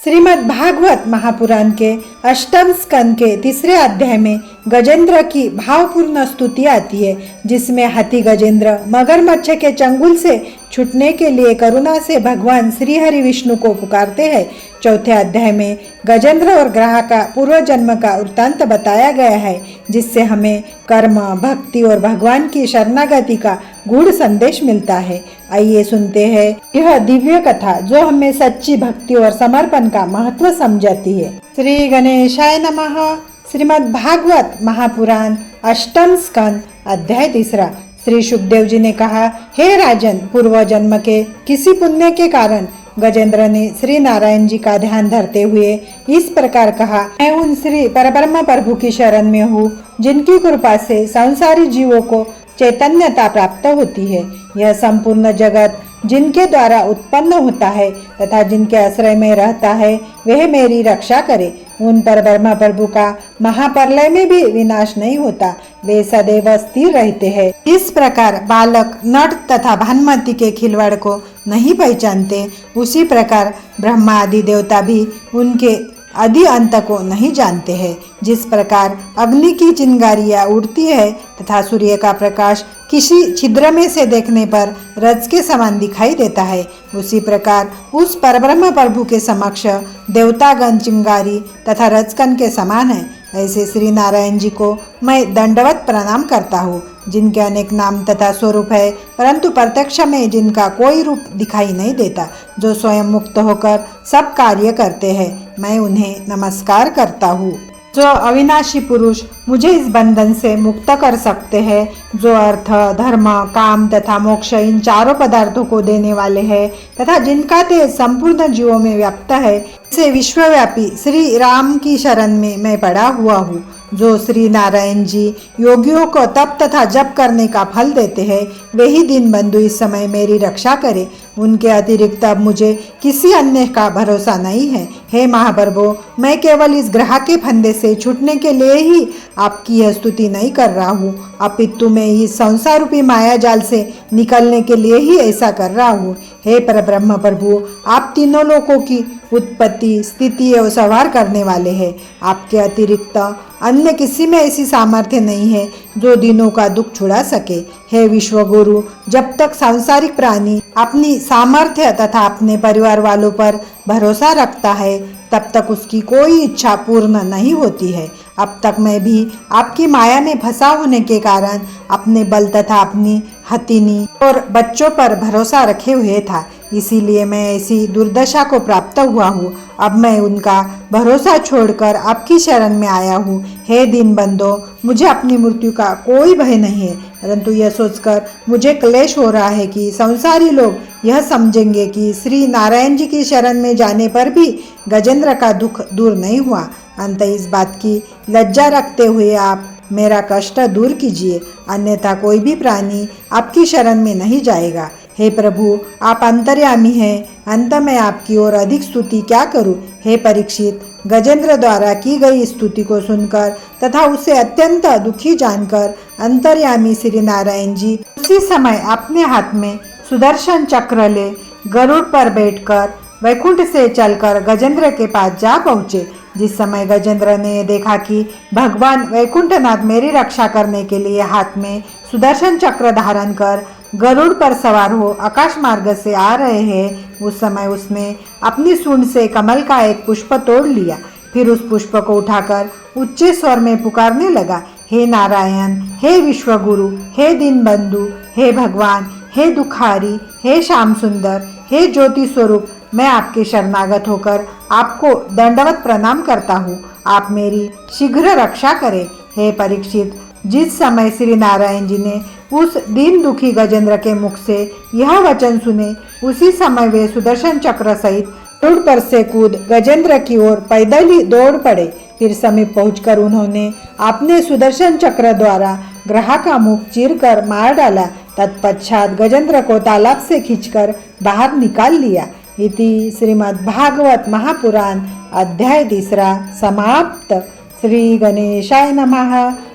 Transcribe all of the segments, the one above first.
श्रीमद् भागवत महापुराण के अष्टम स्कंद के तीसरे अध्याय में गजेंद्र की भावपूर्ण स्तुति आती है, जिसमें हाथी गजेंद्र मगरमच्छ के चंगुल से छूटने के लिए करुणा से भगवान श्री हरि विष्णु को पुकारते हैं। चौथे अध्याय में गजेंद्र और ग्रह का पूर्व जन्म का वृत्तांत बताया गया है, जिससे हमें कर्म, भक्ति और भगवान की शरणागति का गूढ़ संदेश मिलता है। आइए सुनते हैं यह दिव्य कथा, जो हमें सच्ची भक्ति और समर्पण का महत्व समझाती है। श्री गणेशाय नमः। श्रीमद् भागवत महापुराण अष्टम स्कंद अध्याय तीसरा। श्री सुखदेव जी ने कहा, हे राजन, पूर्व जन्म के किसी पुण्य के कारण गजेंद्र ने श्री नारायण जी का ध्यान धरते हुए इस प्रकार कहा, मैं उन श्री परब्रह्म प्रभु की शरण में हूँ, जिनकी कृपा से संसारी जीवों को चैतन्यता प्राप्त होती है। यह संपूर्ण जगत जिनके द्वारा उत्पन्न होता है तथा जिनके आश्रय में रहता है, वह मेरी रक्षा करे। उन परब्रह्म प्रभु का महाप्रलय में भी विनाश नहीं होता, वे सदैव स्थिर रहते हैं। इस प्रकार बालक नट तथा भानुमति के खिलवाड़ को नहीं पहचानते, उसी प्रकार ब्रह्मा आदि देवता भी उनके आदि अंत को नहीं जानते हैं। जिस प्रकार अग्नि की चिंगारियां उड़ती है तथा सूर्य का प्रकाश किसी छिद्र में से देखने पर रज के समान दिखाई देता है, उसी प्रकार उस परब्रह्म प्रभु के समक्ष देवतागण चिंगारी तथा रजकण के समान है। ऐसे श्री नारायण जी को मैं दंडवत प्रणाम करता हूँ, जिनके अनेक नाम तथा स्वरूप है, परंतु प्रत्यक्ष में जिनका कोई रूप दिखाई नहीं देता, जो स्वयं मुक्त होकर सब कार्य करते हैं, मैं उन्हें नमस्कार करता हूँ। जो अविनाशी पुरुष मुझे इस बंधन से मुक्त कर सकते हैं, जो अर्थ, धर्म, काम तथा मोक्ष इन चारों पदार्थों को देने वाले हैं तथा जिनका तेज संपूर्ण जीवों में व्याप्त है, से विश्वव्यापी श्री राम की शरण में मैं पड़ा हुआ हूँ। जो श्री नारायण जी योगियों को तप तथा जप करने का फल देते हैं, वही दीन बंधु इस समय मेरी रक्षा करे। उनके अतिरिक्त अब मुझे किसी अन्य का भरोसा नहीं है। हे महाप्रभु, मैं केवल इस ग्रह के फंदे से छूटने के लिए ही आपकी यह स्तुति नहीं कर रहा हूँ, अपितु मैं इस संसार रूपी माया जाल से निकलने के लिए ही ऐसा कर रहा हूँ। हे परब्रह्म प्रभु, आप तीनों लोकों की उत्पत्ति, स्थिति एवं संहार करने वाले हैं। आपके अतिरिक्त अन्य किसी में ऐसी सामर्थ्य नहीं है जो दिनों का दुख छुड़ा सके। हे विश्वगुरु, जब तक सांसारिक प्राणी अपनी सामर्थ्य तथा अपने परिवार वालों पर भरोसा रखता है, तब तक उसकी कोई इच्छा पूर्ण नहीं होती है। अब तक मैं भी आपकी माया में फंसा होने के कारण अपने बल तथा अपनी हथिनी और बच्चों पर भरोसा रखे हुए था, इसीलिए मैं ऐसी दुर्दशा को प्राप्त हुआ हूँ। अब मैं उनका भरोसा छोड़कर आपकी शरण में आया हूँ। हे दीन बंधो, मुझे अपनी मृत्यु का कोई भय नहीं है, परंतु यह सोचकर मुझे क्लेश हो रहा है कि संसारी लोग यह समझेंगे कि श्री नारायण जी की शरण में जाने पर भी गजेंद्र का दुख दूर नहीं हुआ। अंत इस बात की लज्जा रखते हुए आप मेरा कष्ट दूर कीजिए, अन्यथा कोई भी प्राणी आपकी शरण में नहीं जाएगा। हे प्रभु, आप अंतर्यामी हैं, अंत में आपकी और अधिक स्तुति क्या करूं। हे परीक्षित, गजेंद्र द्वारा की गई स्तुति को सुनकर तथा उसे अत्यंत दुखी जानकर अंतर्यामी श्री नारायण जी उसी समय अपने हाथ में सुदर्शन चक्र ले गरुड़ पर बैठकर वैकुंठ से चलकर गजेंद्र के पास जा पहुँचे। जिस समय गजेंद्र ने देखा कि भगवान वैकुंठनाथ मेरी रक्षा करने के लिए हाथ में सुदर्शन चक्र धारण कर गरुड़ पर सवार हो आकाश मार्ग से आ रहे हैं, उस समय उसने अपनी सूंड से कमल का एक पुष्प तोड़ लिया। फिर उस पुष्प को उठाकर उच्च स्वर में पुकारने लगा, हे नारायण, हे विश्वगुरु, हे दीन बंधु, हे भगवान, हे दुखारी, हे श्याम सुंदर, हे ज्योति स्वरूप, मैं आपके शरणागत होकर आपको दंडवत प्रणाम करता हूँ। आप मेरी शीघ्र रक्षा करें। हे परीक्षित, जिस समय श्री नारायण जी ने उस दीन दुखी गजेंद्र के मुख से यह वचन सुने, उसी समय वे सुदर्शन चक्र सहित गरुड़ पर से कूद गजेंद्र की ओर पैदल ही दौड़ पड़े। फिर समीप पहुंचकर उन्होंने अपने सुदर्शन चक्र द्वारा ग्रह का मुख चीरकर मार डाला। तत्पश्चात गजेंद्र को तालाब से खींचकर बाहर निकाल लिया। इति श्रीमद् भागवत महापुराण अध्याय तीसरा समाप्त। श्री गणेशाय नमः।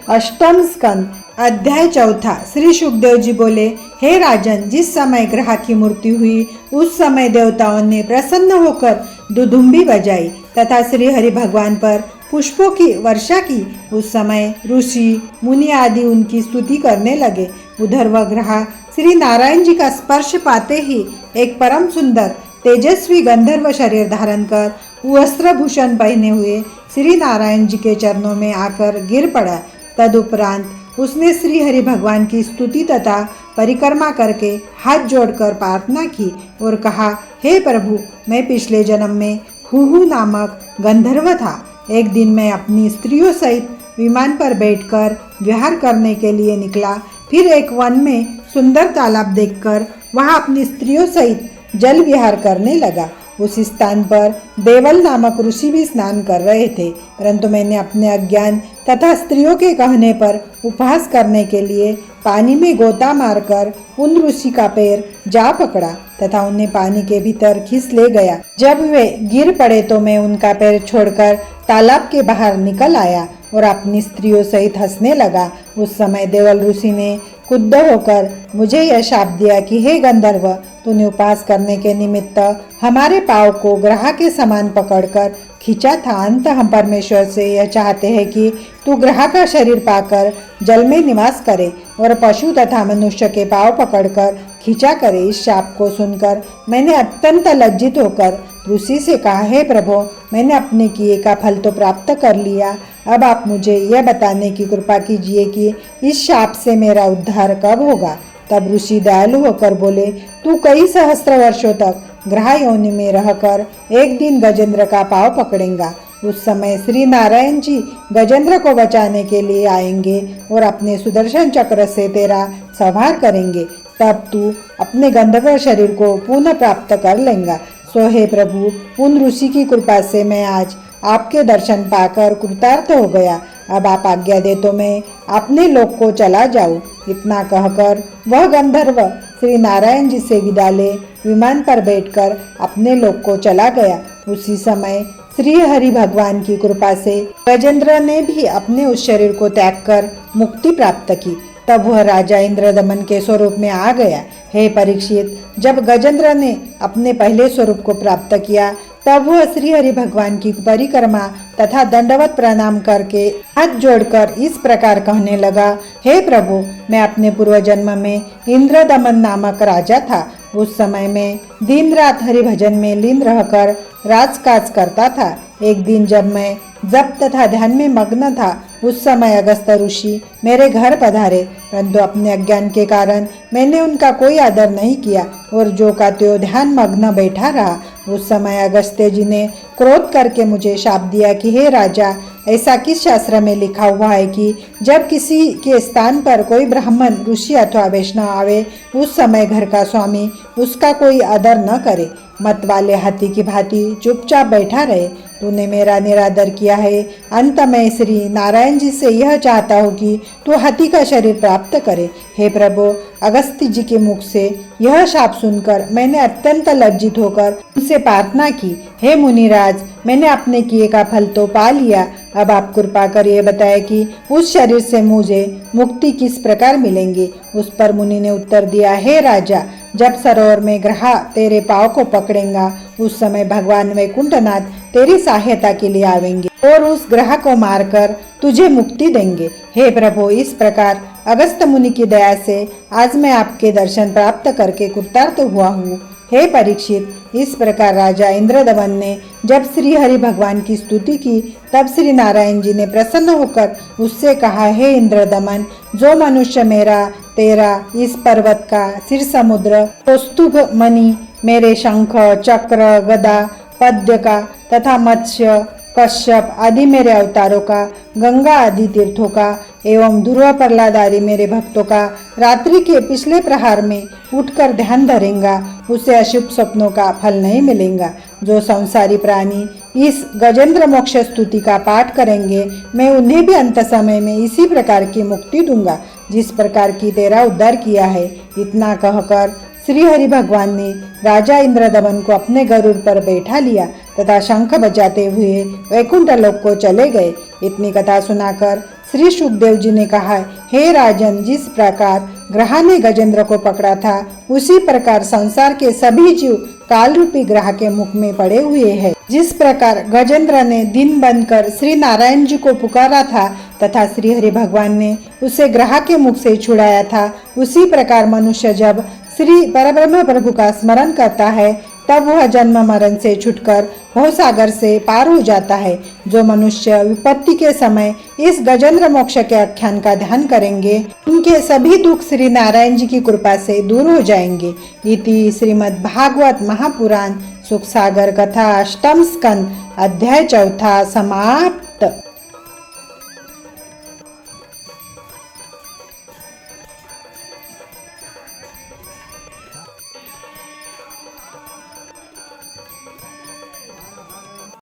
अष्टम स्कंद अध्याय 4। श्री सुखदेव जी बोले, हे राजन, जिस समय ग्रह की मृत्यु हुई उस समय देवताओं ने प्रसन्न होकर दुदुम्बी बजाई तथा श्री हरि भगवान पर पुष्पों की वर्षा की। उस समय ऋषि मुनि आदि उनकी स्तुति करने लगे। उधर वह ग्रह श्री नारायण जी का स्पर्श पाते ही एक परम सुंदर तेजस्वी गंधर्व शरीर धारण कर वस्त्रभूषण पहने हुए श्री नारायण जी के चरणों में आकर गिर पड़ा। तदुपरांत उसने श्री हरि भगवान की स्तुति तथा परिक्रमा करके हाथ जोड़कर प्रार्थना की और कहा, हे प्रभु, मैं पिछले जन्म में हुहु नामक गंधर्व था। एक दिन मैं अपनी स्त्रियों सहित विमान पर बैठकर विहार करने के लिए निकला। फिर एक वन में सुंदर तालाब देखकर वहां अपनी स्त्रियों सहित जल विहार करने लगा। उस स्थान पर देवल नामक ऋषि भी स्नान कर रहे थे, परंतु मैंने अपने अज्ञान तथा स्त्रियों के कहने पर उपहास करने के लिए पानी में गोता मारकर उन ऋषि का पैर जा पकड़ा तथा उन्हें पानी के भीतर खींच ले गया। जब वे गिर पड़े तो मैं उनका पैर छोड़कर तालाब के बाहर निकल आया और अपनी स्त्रियों सहित हंसने लगा। उस समय देवल ऋषि ने क्रुद्ध होकर मुझे यह शाप दिया कि हे गंधर्व, तूने उपहास करने के निमित्त हमारे पाँव को ग्रह के समान पकड़कर खींचा था। अंत हम परमेश्वर से यह चाहते हैं कि तू ग्रह का शरीर पाकर जल में निवास करे और पशु तथा मनुष्य के पाँव पकड़कर खींचा करे। इस शाप को सुनकर मैंने अत्यंत लज्जित होकर ऋषि से कहा, हे प्रभु, मैंने अपने किए का फल तो प्राप्त कर लिया। अब आप मुझे यह बताने की कृपा कीजिए कि इस शाप से मेरा उद्धार कब होगा। तब ऋषि दयालु होकर बोले, तू कई सहस्त्र वर्षों तक ग्रह योनि में रहकर एक दिन गजेंद्र का पाँव पकड़ेगा। उस समय श्री नारायण जी गजेंद्र को बचाने के लिए आएंगे और अपने सुदर्शन चक्र से तेरा संहार करेंगे। तब तू अपने गंधर्व शरीर को पुनः प्राप्त कर लेगा। सो हे प्रभु, उन ऋषि की कृपा से मैं आज आपके दर्शन पाकर कृतार्थ हो गया। अब आप आज्ञा दे तो मैं अपने लोक को चला जाऊं। इतना कहकर वह गंधर्व श्री नारायण जी से विदा ले विमान पर बैठकर अपने लोक को चला गया। उसी समय श्री हरि भगवान की कृपा से गजेंद्र ने भी अपने उस शरीर को त्याग कर मुक्ति प्राप्त की। तब वह राजा इंद्रदमन के स्वरूप में आ गया। हे परीक्षित, जब गजेंद्र ने अपने पहले स्वरूप को प्राप्त किया तब वह श्री हरि भगवान की परिक्रमा तथा दंडवत प्रणाम करके हाथ जोड़कर इस प्रकार कहने लगा, हे प्रभु, मैं अपने पूर्व जन्म में इंद्रदमन नामक राजा था। उस समय में दिन रात हरि भजन में लीन रहकर राजकाज करता था। एक दिन जब मैं जप तथा ध्यान में मग्न था उस समय अगस्त्य ऋषि मेरे घर पधारे, परंतु अपने अज्ञान के कारण मैंने उनका कोई आदर नहीं किया और जो का त्यों ध्यान मग्न बैठा रहा। उस समय अगस्त्य जी ने क्रोध करके मुझे शाप दिया कि हे राजा, ऐसा किस शास्त्र में लिखा हुआ है कि जब किसी के स्थान पर कोई ब्राह्मण, ऋषि अथवा वैष्णव आवे उस समय घर का स्वामी उसका कोई आदर न करे, मत वाले हाथी की भांति चुपचाप बैठा रहे। तूने मेरा निरादर किया है। अंत में श्री नारायण जी से यह चाहता हूँ कि तू हाथी का शरीर प्राप्त करे। हे प्रभु, अगस्त्य जी के मुख से यह शाप सुनकर मैंने अत्यंत लज्जित होकर उनसे प्रार्थना की, हे मुनिराज, मैंने अपने किए का फल तो पा लिया। अब आप कृपा कर ये बताएं कि उस शरीर से मुझे मुक्ति किस प्रकार मिलेंगी। उस पर मुनि ने उत्तर दिया, हे राजा, जब सरोवर में ग्रह तेरे पाँव को पकड़ेगा उस समय भगवान वैकुंठनाथ तेरी सहायता के लिए आवेंगे और उस ग्रह को मारकर तुझे मुक्ति देंगे। हे प्रभु, इस प्रकार अगस्त्य मुनि की दया से आज मैं आपके दर्शन प्राप्त करके कृतार्थ हुआ हूँ। हे परीक्षित, इस प्रकार राजा इंद्रदमन ने जब श्री हरि भगवान की स्तुति की तब श्री नारायण जी ने प्रसन्न होकर उससे कहा, हे इंद्रदमन, जो मनुष्य मेरा तेरा इस पर्वत का सिर समुद्र, कौस्तुभ मणि, मेरे शंख, चक्र, गदा, पद्य का तथा मत्स्य, कश्यप आदि मेरे अवतारों का, गंगा आदि तीर्थों का एवं ध्रुव प्रहलाद आदि मेरे भक्तों का रात्रि के पिछले प्रहार में उठकर ध्यान धरेगा उसे अशुभ स्वप्नों का फल नहीं मिलेगा। जो संसारी प्राणी इस गजेंद्र मोक्ष स्तुति का पाठ करेंगे मैं उन्हें भी अंत समय में इसी प्रकार की मुक्ति दूंगा जिस प्रकार की तेरा उद्धार किया है। इतना कहकर श्री हरि भगवान ने राजा इंद्रदमन को अपने गरुड़ पर बैठा लिया तथा शंख बजाते हुए वैकुंठ लोक को चले गए। इतनी कथा सुनाकर श्री सुखदेव जी ने कहा, हे राजन, जिस प्रकार ग्रह ने गजेंद्र को पकड़ा था, उसी प्रकार संसार के सभी जीव काल रूपी ग्रह के मुख में पड़े हुए हैं। जिस प्रकार गजेंद्र ने दिन बनकर श्री नारायण जी को पुकारा था तथा श्री हरि भगवान ने उसे ग्रह के मुख से छुड़ाया था, उसी प्रकार मनुष्य जब श्री परब्रह्म प्रभु का स्मरण करता है तब वह जन्म मरण से छुटकर भवसागर से पार हो जाता है। जो मनुष्य विपत्ति के समय इस गजेंद्र मोक्ष के आख्यान का ध्यान करेंगे, उनके सभी दुख श्री नारायण जी की कृपा से दूर हो जाएंगे। इति श्रीमद् भागवत महापुराण सुख सागर कथा अष्टम स्कंद अध्याय 4 समाप्त।